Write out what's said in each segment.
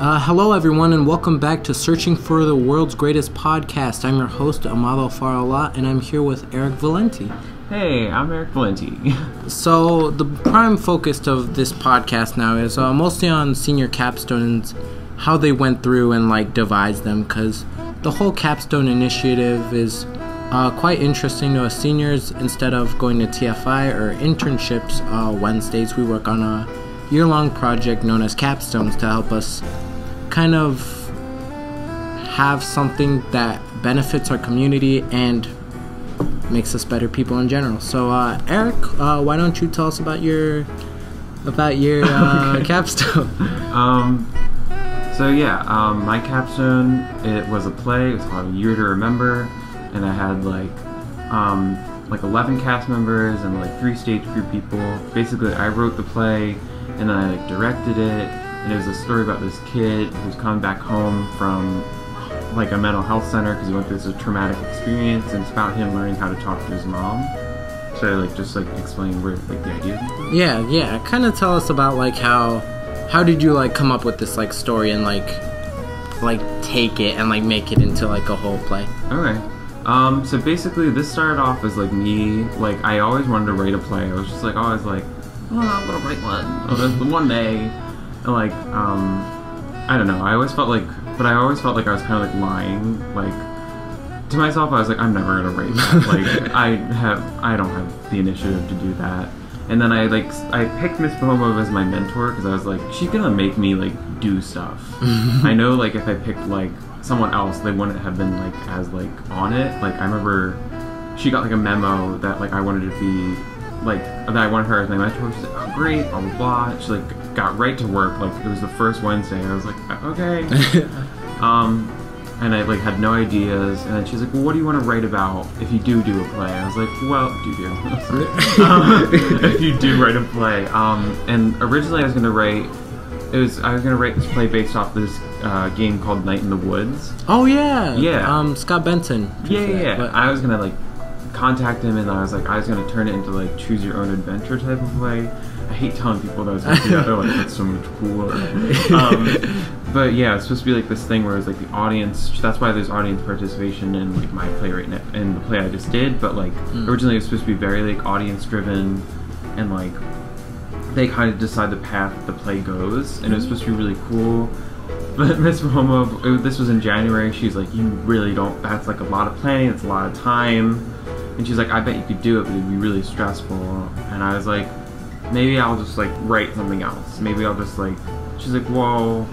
Hello everyone and welcome back to Searching for the World's Greatest Podcast. I'm your host, Amado Farala, and I'm here with Eric Valenti. Hey, I'm Eric Valenti. So, the prime focus of this podcast now is mostly on senior capstones, how they went through and devised them, because the whole capstone initiative is quite interesting to us seniors. Instead of going to TFI or internships Wednesdays, we work on a year-long project known as capstones to help us kind of have something that benefits our community and makes us better people in general. So Eric, why don't you tell us about your capstone? My capstone, it was a play. It was called A Year to Remember, and I had 11 cast members and 3 stage crew people. Basically, I wrote the play and then I directed it, and it was a story about this kid who's coming back home from a mental health center because he went through this traumatic experience, and it's about him learning how to talk to his mom. Should I just explain where the idea is? Yeah. Kind of tell us about how did you come up with this story and take it and make it into a whole play? Okay. So basically this started off as me, I always wanted to write a play. I was just always I'm gonna write one day. And I don't know, I always felt I was kind of lying, to myself. I was I'm never gonna write that. I don't have the initiative to do that. And then I picked Miss Bohomov as my mentor because I was she's gonna make me do stuff. I know if I picked someone else, they wouldn't have been as on it. I remember she got a memo that I wanted to be that I wanted her as my mentor. She's oh great, blah blah blah. She got right to work. It was the first Wednesday. I was okay. And I had no ideas. And then she's well, what do you want to write about if you do a play? I was well, if you do write a play. And originally I was gonna write this play based off this game called Night in the Woods. Oh yeah. Yeah. Scott Benson. Yeah. But I was gonna contact him, and I was gonna turn it into choose your own adventure type of play. I hate telling people that I was gonna do that. They're that's so much cooler. But yeah, it's supposed to be this thing where it's the audience. That's why there's audience participation in my play right now, in the play I just did. But originally it was supposed to be very audience driven, and they kind of decide the path that the play goes, and it was supposed to be really cool. But Miss Bohomov, this was in January. She's you really don't. That's a lot of planning. It's a lot of time. And she's I bet you could do it, but it'd be really stressful. And I was maybe I'll just write something else. Maybe I'll just she's well,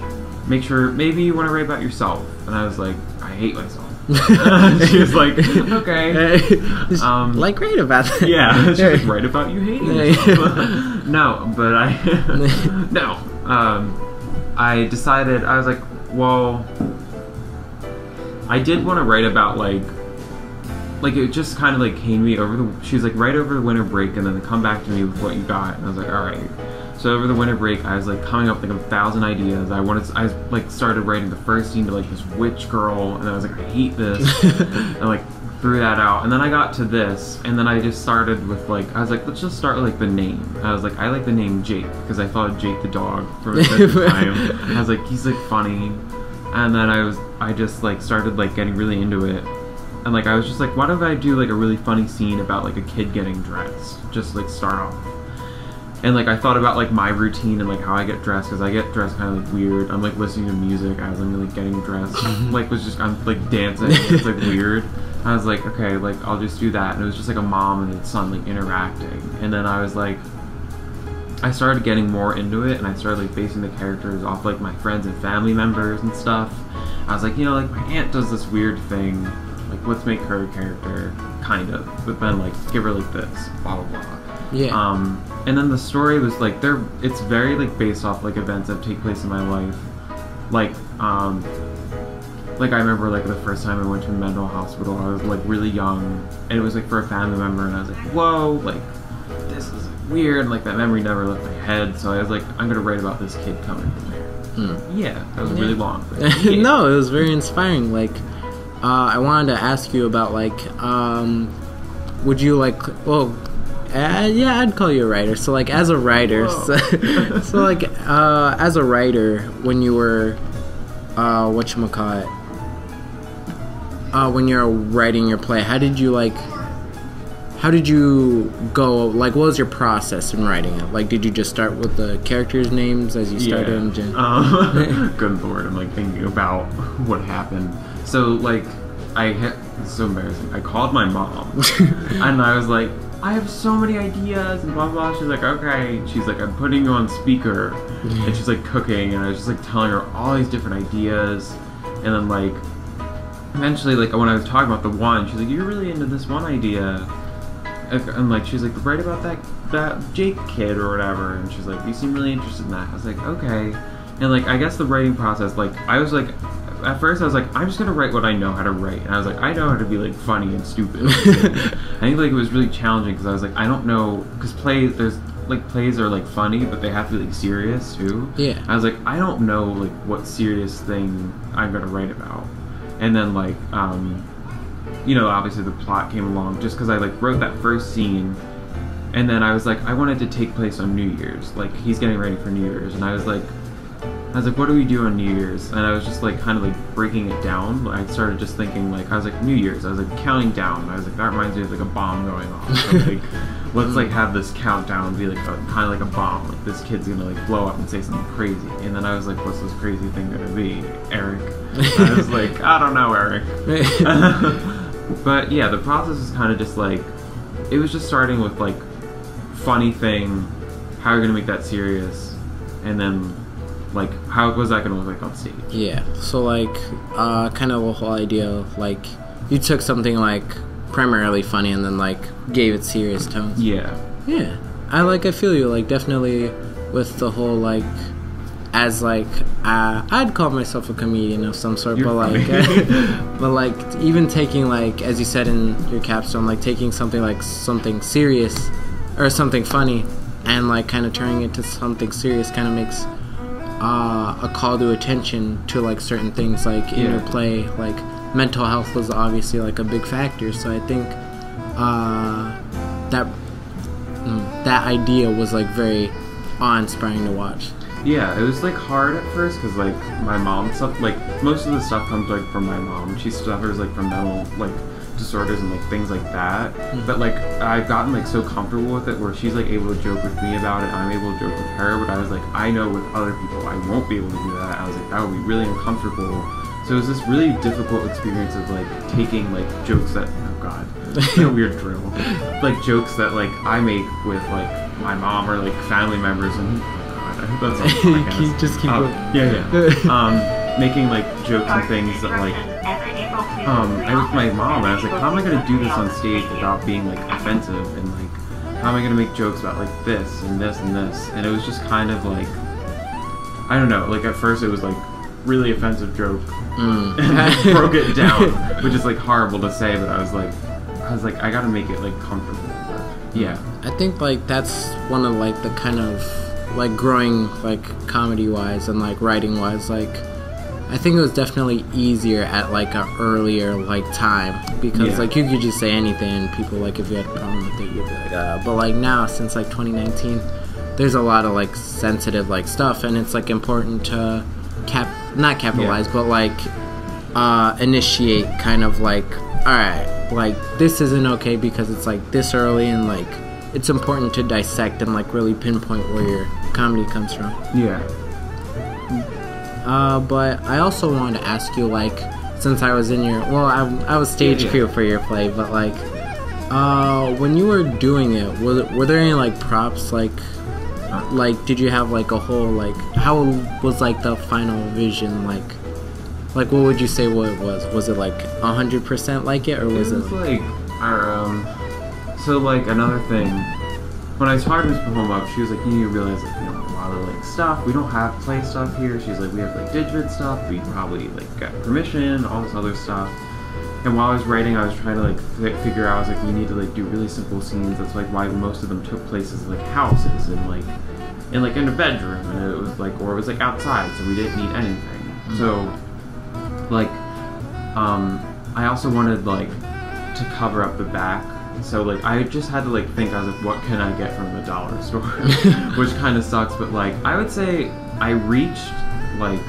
maybe you want to write about yourself. And I was I hate myself. She was okay. Write about that. Yeah, she's write about you hating yourself. No, but I decided, I was well, I did want to write about it just kind of came to me over she's right over the winter break, and then come back to me with what you got. And I was alright. So over the winter break, I was coming up with 1,000 ideas. I started writing the first scene to this witch girl, and I was I hate this. And threw that out. And then I got to this, and then I just started with I was let's just start with the name. I was I like the name Jake because I thought of Jake the dog for the time. I was he's funny. And then I just started getting really into it. And I was just why don't I do a really funny scene about a kid getting dressed? Just start off. And I thought about my routine and how I get dressed, because I get dressed kind of weird. I'm listening to music as I'm getting dressed. I'm dancing. It's weird. I was okay, I'll just do that. And it was just a mom and its son interacting. And then I was I started getting more into it, and I started basing the characters off my friends and family members and stuff. I was my aunt does this weird thing. Let's make her a character, kind of, but then give her this, blah blah blah. Yeah. And then the story was it's very based off events that take place in my life. I remember the first time I went to a mental hospital, I was really young, and it was for a family member, and I was whoa, this is weird, and that memory never left my head. So I was I'm gonna write about this kid coming from there. Yeah, that was really long. But yeah. No, it was very inspiring. I wanted to ask you about would you yeah, I'd call you a writer. So as a writer, as a writer, when you were whatchamacallit, when you're writing your play, how did you go, like, what was your process in writing it? Like, did you just start with the characters' names as you started? Good lord, I'm like thinking about what happened. So like, it's so embarrassing. I called my mom and I was like, I have so many ideas and blah blah. She's like, okay. She's like, I'm putting you on speaker, and she's like cooking, and I was just like telling her all these different ideas, and then like eventually, like when I was talking about the one, she's like, you're really into this one idea. And like she's like, write about that Jake kid or whatever, and she's like, you seem really interested in that. I was like, okay. And like, I guess the writing process, like I was like, at first I was like, I'm just gonna write what I know how to write, and I was like, I know how to be like funny and stupid. I think like it was really challenging because I was like, I don't know, because plays are like funny, but they have to be like serious too. Yeah. I was like, I don't know like what serious thing I'm gonna write about, and then like you know, obviously the plot came along just because I like wrote that first scene, and then I was like, I wanted to take place on New Year's, like he's getting ready for New Year's, and I was like, what do we do on New Year's? And I was just like kind of like breaking it down. I started just thinking like, I was like, New Year's, I was like counting down. I was like, that reminds me of like a bomb going off. So, like, let's like have this countdown be like kind of like a bomb. Like this kid's gonna like blow up and say something crazy. And then I was like, what's this crazy thing gonna be, Eric? And I was like, I don't know, Eric. But yeah, the process is kind of just like, it was just starting with like funny thing, how are you gonna make that serious, and then like how was that gonna look like on stage? Yeah, so like kind of the whole idea, like you took something like primarily funny and then like gave it serious tones. Yeah I feel you, like definitely with the whole like, as like I'd call myself a comedian of some sort. You're but like but like even taking like, as you said in your capstone, like taking something serious or something funny and like kind of turning it to something serious kind of makes a call to attention to like certain things like in your play. Like mental health was obviously like a big factor, so I think that idea was like very awe-inspiring to watch. Yeah, it was like hard at first because like my mom stuff, like most of the stuff comes like from my mom. She suffers like from mental like disorders and like things like that. But like I've gotten like so comfortable with it where she's like able to joke with me about it, I'm able to joke with her, but I was like, I know with other people I won't be able to do that. I was like, that would be really uncomfortable. So it was this really difficult experience of like taking like jokes that, oh god, a weird drill, like jokes that like I make with like my mom or like family members, and that's you just keep going. Making like jokes and things that like I with my mom, and I was like, how am I gonna do this on stage without being like offensive, and like how am I gonna make jokes about like this and this and this? And it was just kind of like, I don't know, like at first it was like really offensive joke and I broke it down, which is like horrible to say, but I was like I gotta make it like comfortable. But, yeah, I think like that's one of like the kind of like growing like comedy wise and like writing wise, like I think it was definitely easier at like a earlier like time because like you could just say anything and people like, if you had a problem with it you'd be like but like now since like 2019 there's a lot of like sensitive like stuff, and it's like important to not capitalize but like initiate kind of like, alright, like this isn't okay because it's like this early, and like it's important to dissect and like really pinpoint where your comedy comes from. But I also wanted to ask you, like, since I was in your, well, I was stage crew for your play, but like when you were doing it, were there any like props, like did you have like a whole, like, how was like the final vision, like what would you say what it was it like 100% like it, or was it like our so like another thing, when I was talking to Miss Pahoma, she was like, you need to realize like, you know, a lot of like stuff, we don't have play stuff here. She's like, we have like Digit stuff, we probably like got permission, all this other stuff. And while I was writing, I was trying to like figure out, I was like, we need to like do really simple scenes. That's like why most of them took places like houses and like in a bedroom, and it was like, or it was like outside, so we didn't need anything. So like I also wanted like to cover up the back. So like I just had to like think, I was like, what can I get from the dollar store? Which kind of sucks, but like I would say I reached like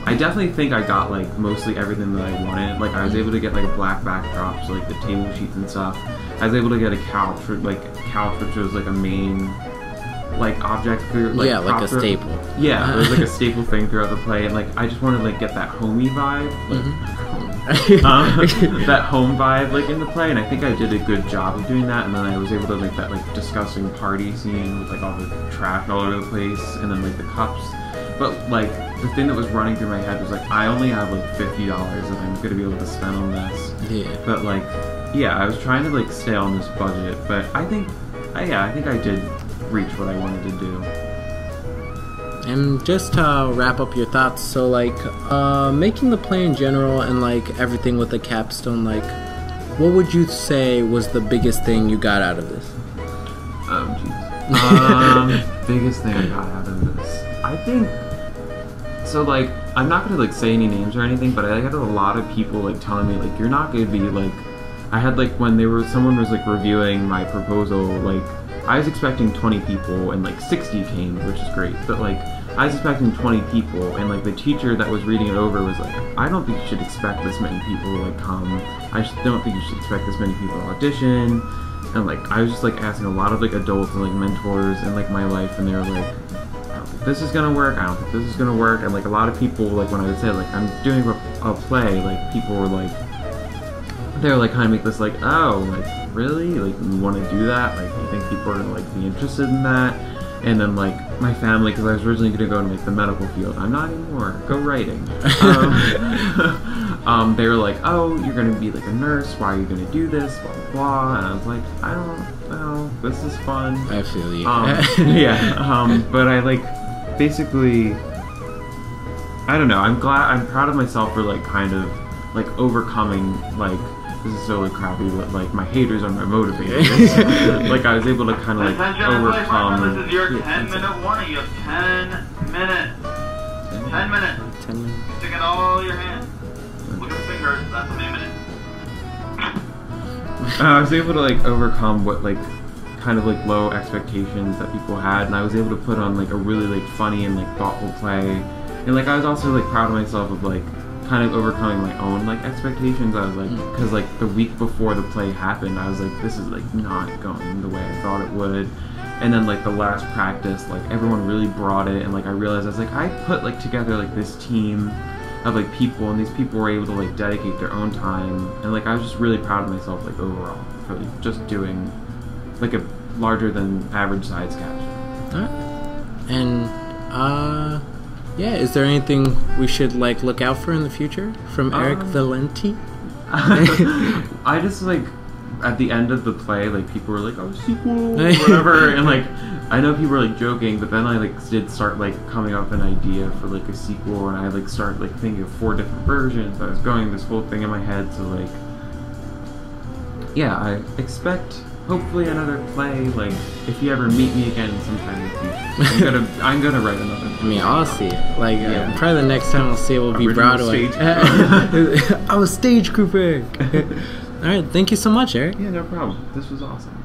I definitely think I got like mostly everything that I wanted. Like I was able to get like a black backdrop, so like the table sheets and stuff. I was able to get a couch, which was like a main like object for like like a staple. Yeah, it was like a staple thing throughout the play, and like I just wanted to like get that homey vibe, that home vibe like in the play, and I think I did a good job of doing that. And then I was able to like that like disgusting party scene with like all the trash all over the place, and then like the cups. But like the thing that was running through my head was like I only have like $50 that I'm gonna be able to spend on this. Yeah. But like, yeah, I was trying to like stay on this budget, but I think I did reach what I wanted to do. And just to wrap up your thoughts, so like making the play in general and like everything with the capstone, like what would you say was the biggest thing you got out of this? Oh jeez. Biggest thing I got out of this, I think. So like I'm not gonna like say any names or anything, but I had a lot of people like telling me like you're not gonna be like. I had like when someone was like reviewing my proposal, like I was expecting 20 people and like 60 came, which is great. But like I was expecting 20 people, and like the teacher that was reading it over was like, I don't think you should expect this many people to like come. Don't think you should expect this many people to audition. And like I was just like asking a lot of like adults and like mentors in like my life, and they were like, I don't think this is gonna work. I don't think this is gonna work. And like a lot of people, like when I would say like I'm doing a play, like people were like. They were like kind of make this like, oh, like really, like you want to do that? Like you think people are gonna like be interested in that? And then like my family, because I was originally gonna go into like the medical field, I'm not anymore. Go writing. They were like, oh, you're gonna be like a nurse. Why are you gonna do this? Blah blah blah. And I was like, I don't know. This is fun. I feel you. Yeah. But I like basically, I don't know. I'm proud of myself for like kind of like overcoming like. This is so like crappy, but like my haters are my motivators. Like I was able to kind of like overcome. This is your 10-minute warning. You have 10 minutes. 10 minutes. 10 minutes. Stick it all your hands. Look at the fingers. That's a minute. I was able to like overcome what like kind of like low expectations that people had, and I was able to put on like a really like funny and like thoughtful play, and like I was also like proud of myself of like. Kind of overcoming my own like expectations. I was like, because like the week before the play happened, I was like, this is like not going the way I thought it would. And then like the last practice, like everyone really brought it, and like I realized I was like, I put like together like this team of like people, and these people were able to like dedicate their own time, and like I was just really proud of myself like overall for like, just doing like a larger than average size capstone. And yeah, is there anything we should like look out for in the future from Eric Valenti? I just like at the end of the play, like people were like, "Oh, sequel," or whatever, and like I know people were like joking, but then I like did start like coming up with an idea for like a sequel, and I like started like thinking of 4 different versions. I was going this whole thing in my head, so like yeah, I expect. Hopefully another play, like, if you ever meet me again sometime in the future. I'm gonna write another play. I mean, I'll see it. Like, probably the next time I'll see it will be Broadway. I was stage crew. Alright, thank you so much, Eric. Yeah, no problem. This was awesome.